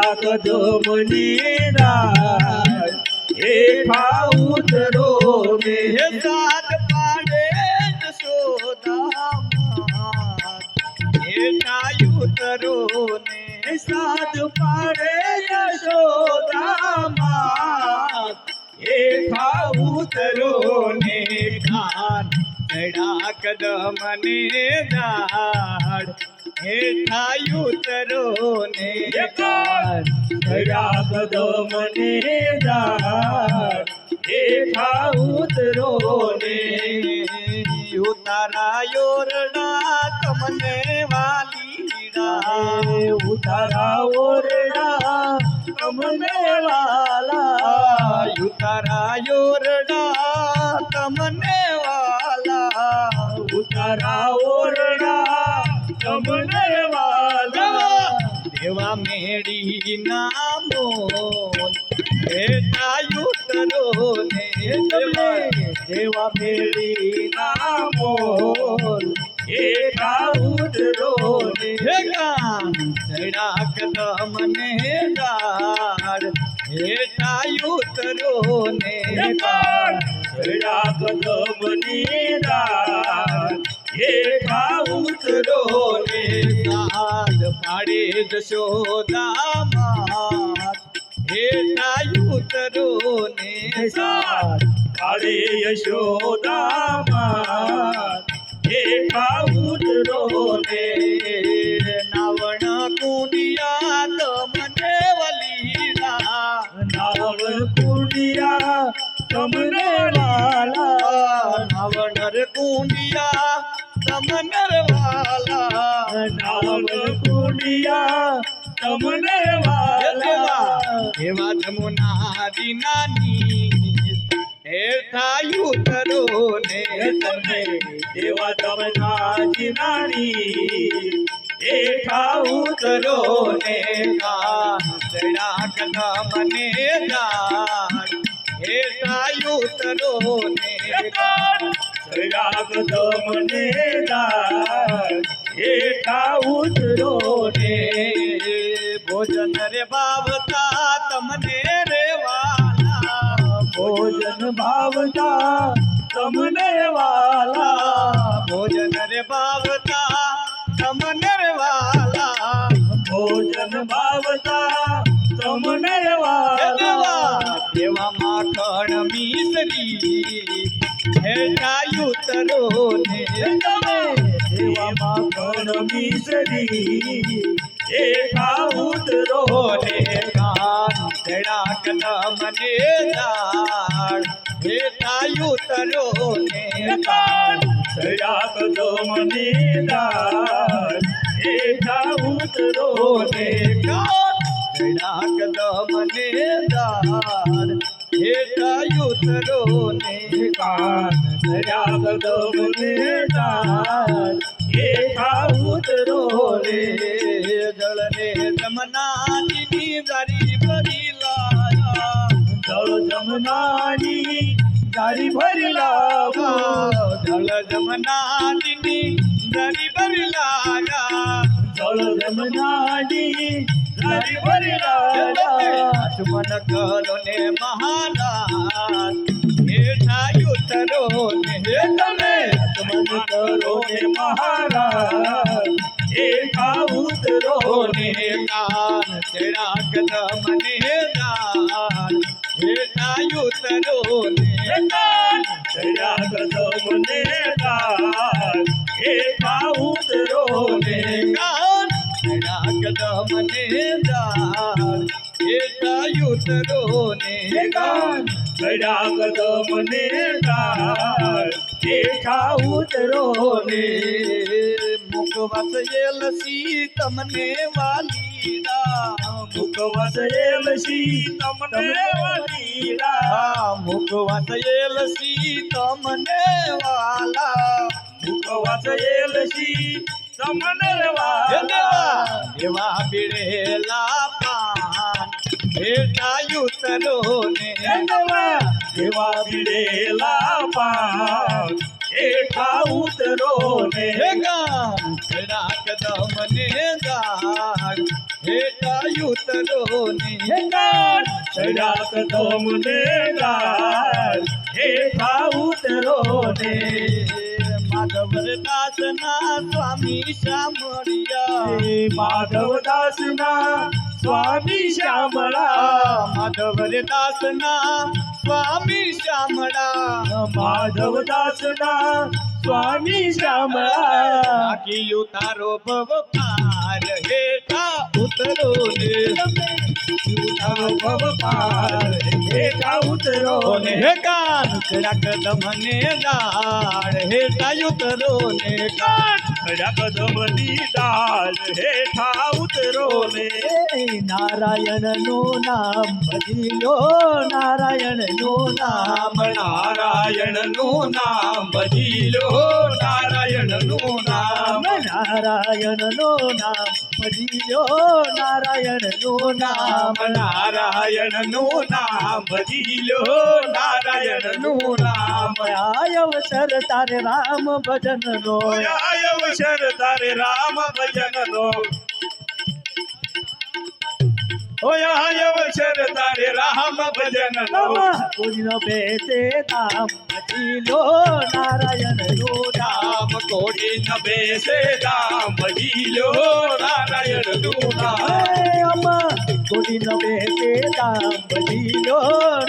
कदमने दाड हेठा उतरो ने सात पाडे यशोदामात हेठा उतरो ने सात पाडे यशोदामात हेठा उतरो ने कान चढ़ा कदमने दाड हेठा उतरो ने कान चढ़ा कदमने दाड हेठा उतरो ने उतारा योरडा तमने वालीडा उतारा ओरडा तमने वाला उतारा योरडा तमने वाला उतारा ओरडा तमने वाला देवा मेरी नामो हेठा उतरो ने देवा मेरी नामोल हेठा उतरो ने कान चढ़ा कदमने दाड हेठा उतरो ने चढ़ा कदमने दाड हेठा उतरो ने सात पाडे यशोदामात हेठा उतरो ने सात पाडे यशोदामात हेठा उतरो ने नावण कुंडिया तमने वलीला नाव कुंडिया तमने वाला नावणर कुंडिया तमनर वाला नाव कुंडिया तमने वाला देवा जमुना दिनानी हेठा उतरो ने देवा तमना जिनानी हेठा उतरो ने कान चढ़ा कदमने दाड हेठा उतरो ने चढ़ा कदमने दाड हेठा उतरो ने भोजन रे बावता तमने रे वाला भोजन भावता तमने वाला भोजन रे बावता तमने रे वाला भोजन भावता तमने वाला देवा माखण मिसरी हेठा उतरो ने देवा माखण मिसरी हेठा उतरो ने कान चढ़ा कदमने दाड हेठा उतरो ने चढ़ा कदमने दाड हेठा उतरो ने चढ़ा कदमने दाड हेठा उतरो ने कान चढ़ा कदमने दाड हेठा उतरो ने जल रे जमना नी गारी भरी लाया जल जमनानी गारी भरी लावा जल जमना नी गारी भरी लाया जल जमनानी गारी भरी लावा मन करो ने महाराज हेठा उतरो ने मन करो ने महाराज हेठा उतरो ने कान चढ़ा कदमने दाड हेठा उतरो ने चढ़ा कदमने दाड हेठा उतरो ने कान चढ़ा कदमने दाड हेठा उतरो ने चढ़ा कदमने दाड हेठा उतरो ने मुखवस येलसी तमने वालीडा मुखवस येलसी तमने वालीडा मुखवस येलसी तमने वाला मुखवस येलसी तमने वाला देवा बिड़ेला पान हेठा उतरो ने देवा बिड़ेला पान हेठा उतरो ने गान चढ़ा कदमने दाड हेठा उतरो ने सड्यात दमने गाळ हेठा उतरो ने माधवदासना स्वामी शामळिया माधवदासना स्वामी श्यामळा माधवदासना स्वामी शामळा माधवदासना स्वामी श्यामळा की उतारो भव पार हेठा उतरो ने भव पार हेठा उतरो ने हे कान कदमने डाळ हेठा उतरो ने खड्या कदमनी डाळ हेठा उतरो ने नारायण नो नाम भजिलो नारायण नो नाम नारायण नो नाम भजिलो नारायण नो नाम नारायण नो नाम भजिलो नारायण नो नाम नारायण नो नाम भजिलो नारायण नो नाम अवसर तारे राम भजन नो अवसर तारे राम भजन नो अवसर तारे राम भजन नो कोई न बेसे दाम भजिलो नारायण नो नाम कोडी न बेसे दाम भजिलो नारायण नो नाम अम्मा कोई न बेसे दाम भजिलो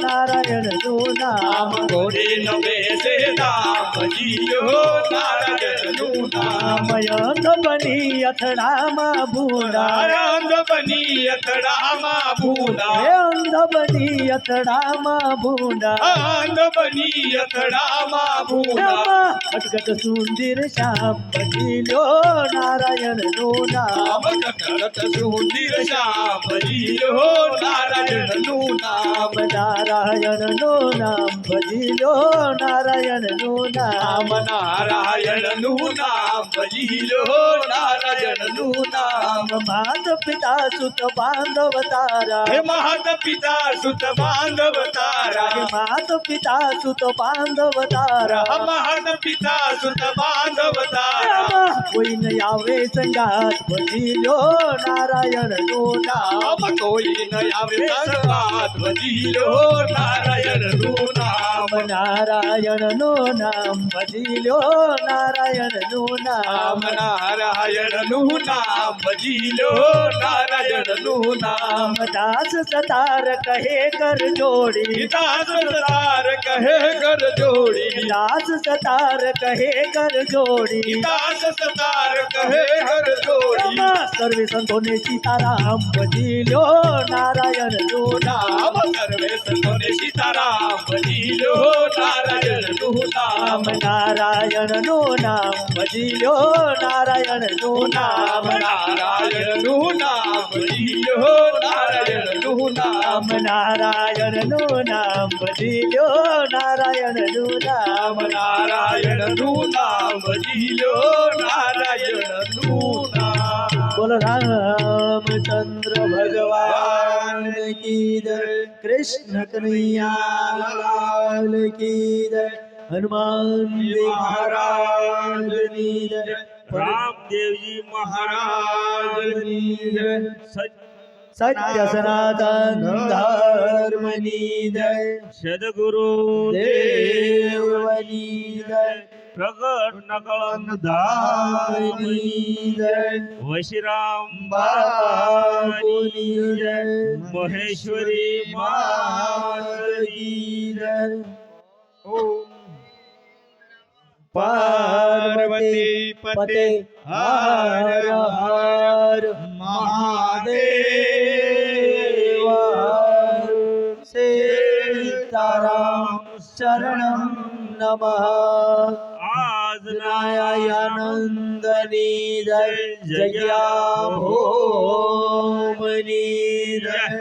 नारायण नो नाम कोडी न बेसे दाम भजिलो नारायण नो नाम मयंग बनी अथडामा भूंडा अंग बनी अतडामा भूला अंग बनी अथडामा भूंडा अंग बनी अतडामा भूला अटकट सुंदर श्याम भजिलो नारायण नो नाम कटकट सुंदर श्याम भजिलो नारायण नो नाम नारायण नो नाम भजिलो नारायण नो नाम नारायण नो नाम भजिलो नारायण नो नाम मात पिता सुत बांधव तारा हे महत पिता सुत बांधव तारा मात पिता सुत बांधव तारा महत पिता सुत बांधव तारा कोई न यावे संगात भजिलो नारायण नो नाम कोई न आवे संगात भजिलो नारायण नो नाम नारायण नो नाम भजिलो नारायण नो नाम नारायण नो नाम भजिलो नारायण नो नाम दास सतार कहे कर जोड़ी दास सतार कहे कर जोड़ी दास सतार कहे कर जोड़ी दास सतार कहे कर जोड़ी सर्वे संतों ने सीताराम भजिलो नारायण नो नाम सर्वे संतोने सीताराम भजिलो नारायण नो नाम नारायण नो नाम भजिलो नारायण नो नाम नारायण नो नाम भजिलो नारायण नो नाम नारायण नो नाम भजिलो नारायण नो नाम नारायण नो नाम भजिलो नारायण नो नाम बोल रामचंद्र भगवान की जय कृष्ण कन्हैया लाल की जय हनुमान जी महाराज की जय रामदेवजी महाराज की जय सच सत्य सनातन धर्म की जय सद्गुरु देवनी जय प्रगट नकळन दानी जय वशिराम बापुनी जय महेश्वरी मातकी जय पार्वती पते हर हर महादेव सीताराम शरणं नमः आज नारायणनंदनी जय जया भोमनी जय